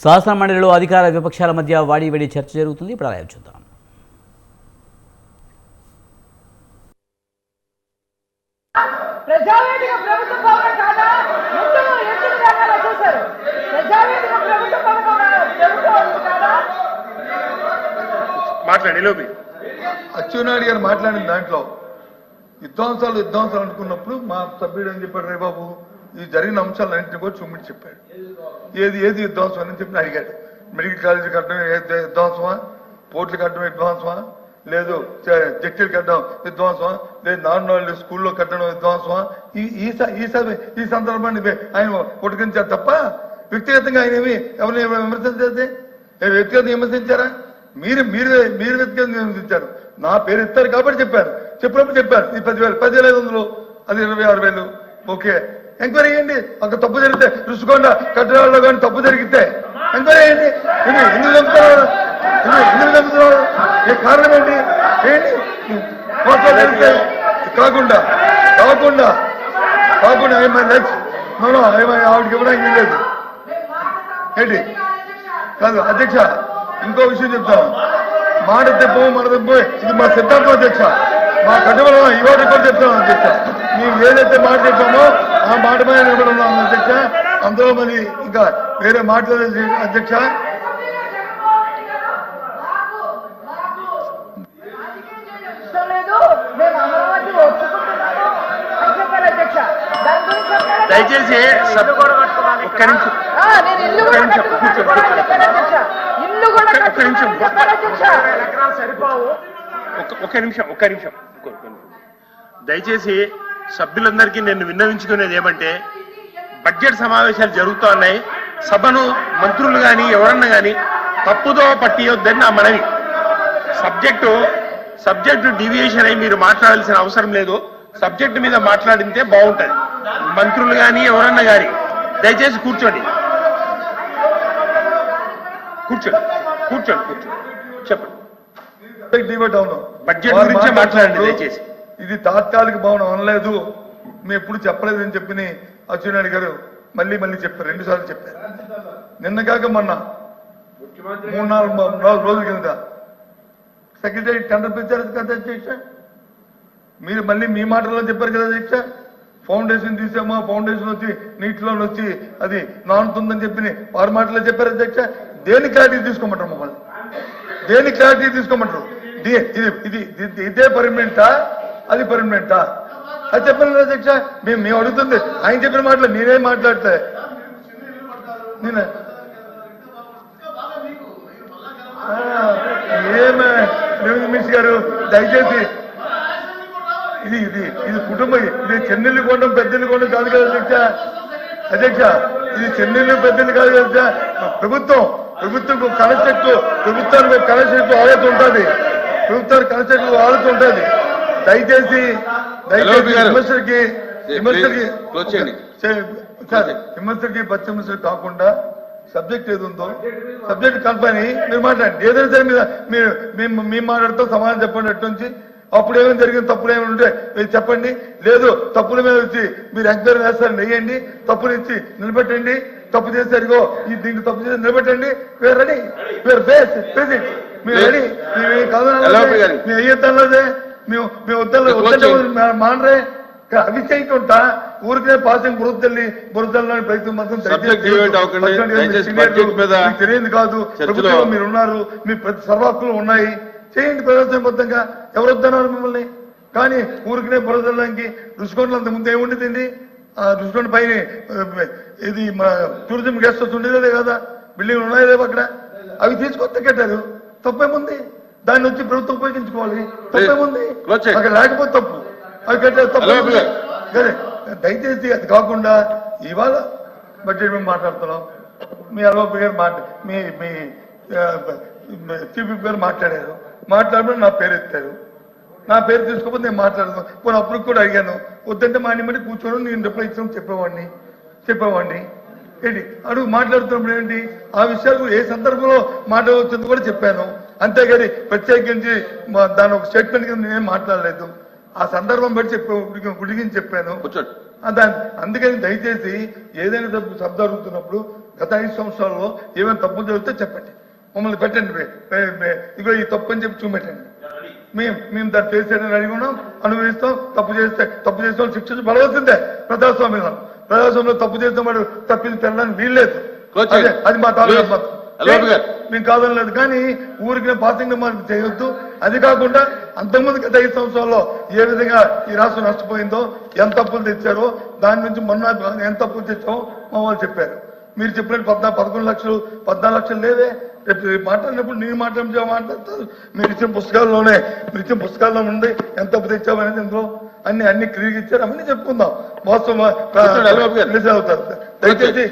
శాసన మండలిలో అధికార విపక్షాల మధ్య వాడివేడి చర్చ జరుగుతుంది. ఇప్పుడు అలా చూద్దాం. ప్రజావేదిక ప్రభుత్వ భవనం కాదా? ముందు ఎందుకు రంగాల చూశారు? ప్రజావేదిక ప్రభుత్వ భవనం కాదా? మాట్లాడి లోపి అచ్చెన్నాయుడు గారు మాట్లాడిన దాంట్లో విధ్వంసాలు అనుకున్నప్పుడు మా సభ్యుడు అని చెప్పాడు, రే బాబు ఈ జరిగిన అంశాలన్నింటినీ కూడా చూమిటి చెప్పాడు. ఏది విధ్వంసం అని చెప్పి అడిగాడు. మెడికల్ కాలేజీ కట్టడం విధ్వంసమా, పోర్టులు కట్టడం విధ్వంసమా, లేదు జట్టీలు కట్టడం విధ్వంసమా, లేదు నార్మల్ స్కూల్లో కట్టడం విధ్వంసమా? ఈ సందర్భాన్ని ఆయన ఉటకించారు తప్ప వ్యక్తిగతంగా ఆయన ఏమి ఎవరిని విమర్శించేది? వ్యక్తిగతంగా విమర్శించారా? మీరు వ్యక్తిగతంగా విమర్శించారు. నా పేరు ఇస్తారు కాబట్టి చెప్పినప్పుడు చెప్పారు ఈ 10,500 అది 26,000. ఓకే, ఎంక్వైరీ చేయండి. అక్కడ తప్పు జరిగితే రుషికొండ కట్టడాల్లో కానీ తప్పు జరిగితే ఎంక్వైరీ చేయండి. ఎందుకు చంపుతున్నారు? ఏ కారణం ఏంటి? జరిగితే కాకుండా ఆవిడకి ఇవ్వడానికి లేదు ఏంటి? కాదు అధ్యక్ష, ఇంకో విషయం చెప్తాను. మాట తెప్పము మన తెప్ప ఇది మా సిద్ధాంతం అధ్యక్ష. మా కట్టుబడి ఇవాళ కూడా చెప్తాను అధ్యక్ష. మేము ఏదైతే మాట చెప్పామో ఆ మాట మీద నిలబడి ఉన్నాము అధ్యక్ష. అందులో మరి ఇంకా వేరే మాట్లాడేది అధ్యక్ష. దయచేసి ఒక్క నిమిషం దయచేసి సభ్యులందరికీ నేను విన్నవించుకునేది ఏమంటే, బడ్జెట్ సమావేశాలు జరుగుతూ ఉన్నాయి. సభను మంత్రులు కానీ ఎవరన్నా కానీ తప్పుదో పట్టియొద్దని నా మనవి. సబ్జెక్టు డివియేషన్ అయి మీరు మాట్లాడాల్సిన అవసరం లేదు. సబ్జెక్టు మీద మాట్లాడితే బాగుంటుంది. మంత్రులు కానీ ఎవరన్నా కానీ దయచేసి కూర్చోండి. చెప్పండి. బడ్జెట్ గురించే మాట్లాడండి దయచేసి. ఇది తాత్కాలిక భవనం అనలేదు, మేము ఎప్పుడు చెప్పలేదని చెప్పి అచ్చెన్నాయుడు గారు మళ్ళీ చెప్పారు. 2 సార్లు చెప్పారు. నిన్న కాక మొన్న 3-4 రోజుల కింద సెక్రటరీ టెండర్ పిలిచారు కదా అధ్యక్ష. మీరు మళ్ళీ మీ మాటల్లో చెప్పారు కదా అధ్యక్ష. ఫౌండేషన్ తీసామా, ఫౌండేషన్ వచ్చి నీటిలో వచ్చి అది నానుతుందని చెప్పి వారి మాటలో చెప్పారు అధ్యక్ష. దేని క్లారిటీ తీసుకోమంటారు? మమ్మల్ని దేని క్లారిటీ తీసుకోమంటారు? ఇదే పర్మనెంటా, అది పర్మనెంటా? అది చెప్పలేదు అధ్యక్ష. మేము అడుగుతుంది ఆయన చెప్పిన మాటలు నేనేం మాట్లాడితే నేను మినిస్టర్ గారు దయచేసి ఇది కుటుంబం. ఇది చెన్నెల్లి కొండం పెద్దెల్లి కొండం కాదు కదా అధ్యక్ష. ఇది చెన్నెల్లి పెద్దెల్లి కాదు కదా. ప్రభుత్వం ప్రభుత్వానికి కన్స్ట్రక్ట్ ఆలోచన ఉంటుంది. ప్రభుత్వానికి కన్స్ట్రక్ట్ ఆలోచన ఉంటుంది. దయచేసి విమర్శకి పశ్చిమ కాకుండా సబ్జెక్ట్ ఏది ఉందో సబ్జెక్ట్ కల్పని మీరు మాట్లాడండి. ఏదైనా సరే మీరు మాట్లాడుతూ సమాధానం చెప్పండి. అటు నుంచి అప్పుడు ఏమైనా జరిగింది, తప్పులు ఏమైనా ఉంటే మీరు చెప్పండి. లేదు తప్పుల మీద వచ్చి మీరు ఎంక్వైరీ వేస్తారని వేయండి. తప్పులు ఇచ్చి నిలబెట్టండి. తప్పు చేశారుగో దీనికి తప్పు చేసి నిలబెట్టండి. వేర్ రెడీ, వేర్ బేస్ ప్రెసిడెంట్, మీరు రెడీ. మేము అయ్యేద్దాంలోదే మేము వద్దంటే మానరే. అవి చేయకుండా ఊరికే పాసింగ్ బురదల్లోని ప్రయత్నం మాత్రం తెలియదు కాదు. ప్రభుత్వం మీరు ఉన్నారు, మీ ప్రతి సర్వాక్కులు ఉన్నాయి, చేయండి ప్రజాస్వామ్యబద్ధంగా. ఎవరు వద్దన్నారు మిమ్మల్ని? కానీ ఊరికినే బురదల్లోకి రుషికొండలు అంత ముందు ఏముండేదండి? ఆ రుషికొండ పైన ఇది మన టూరిజం గెస్ట్ హౌస్ ఉండేదే కదా, బిల్డింగ్లు ఉన్నాయో లేవు అక్కడ. అవి తీసుకొస్తే కట్టారు, తప్పేముంది? దాన్ని వచ్చి ప్రభుత్వం ఉపయోగించుకోవాలి, తప్పేముంది? అక్కడ లేకపోతే తప్పు, అవి కట్టారు తప్పు. దయచేసి అది కాకుండా ఇవాళ బడ్జెట్ మేము మాట్లాడుతున్నాం. మీ అలవాపు గారు మీ చీఫ్ విప్ గారు మాట్లాడినప్పుడు నా పేరు ఎత్తారు. నా పేరు తీసుకోకపోతే నేను మాట్లాడతాను. పోనీ అప్పుడు కూడా అడిగాను, వద్దంటే మా అన్ని కూర్చోవడం నేను రిప్లై ఇచ్చాను చెప్పేవాడిని ఏంటి అడుగు మాట్లాడుతున్నప్పుడు ఏంటి ఆ విషయాలు ఏ సందర్భంలో మాట్లాడవచ్చుందో కూడా చెప్పాను. అంతేగాని ప్రత్యేకించి దాని ఒక స్టేట్మెంట్ కింద నేనేం మాట్లాడలేదు. ఆ సందర్భం బట్టి గుడికి చెప్పాను. అందుకని దయచేసి ఏదైనా సభ జరుగుతున్నప్పుడు గత 5 సంవత్సరాల్లో ఏమైనా తప్పులు జరిగితే చెప్పండి, మమ్మల్ని పెట్టండి, ఇగో ఈ తప్పు అని చెప్పి చూపెట్టండి. మేము దాన్ని చేసేదని అడిగి ఉన్నాం, అనుభవిస్తాం. తప్పు చేస్తే తప్పు చేసిన వాళ్ళు శిక్ష పడవలసిందే. ప్రజాస్వామ్యంలో తప్పు చేసిన వాడు తప్పింది తెల్లని వీల్లేదు. అది మా తాలూకా మతం. మేము కాదనలేదు, కానీ ఊరికి పాసింగ్ మార్క్ చేయొద్దు. అది కాకుండా అంతకుముందు గత 5 సంవత్సరాల్లో ఏ విధంగా ఈ రాష్ట్రం నష్టపోయిందో, ఎంత తప్పులు తెచ్చారో, దాని నుంచి మొన్న ఎంత తప్పులు తెచ్చామో మా వాళ్ళు చెప్పారు. మీరు చెప్పినట్టు 11 లక్షలు 14 లక్షలు లేవే. రేపు మాట్లాడినప్పుడు నేను మాట్లాడతారు. మీరు ఇచ్చిన పుస్తకాల్లో ఉంది ఎంత తప్పు తెచ్చామనేది, ఇందులో అన్ని క్లియర్ ఇచ్చారు. అవన్నీ చెప్పుకుందాం. వాస్తవం అవుతారు. దయచేసి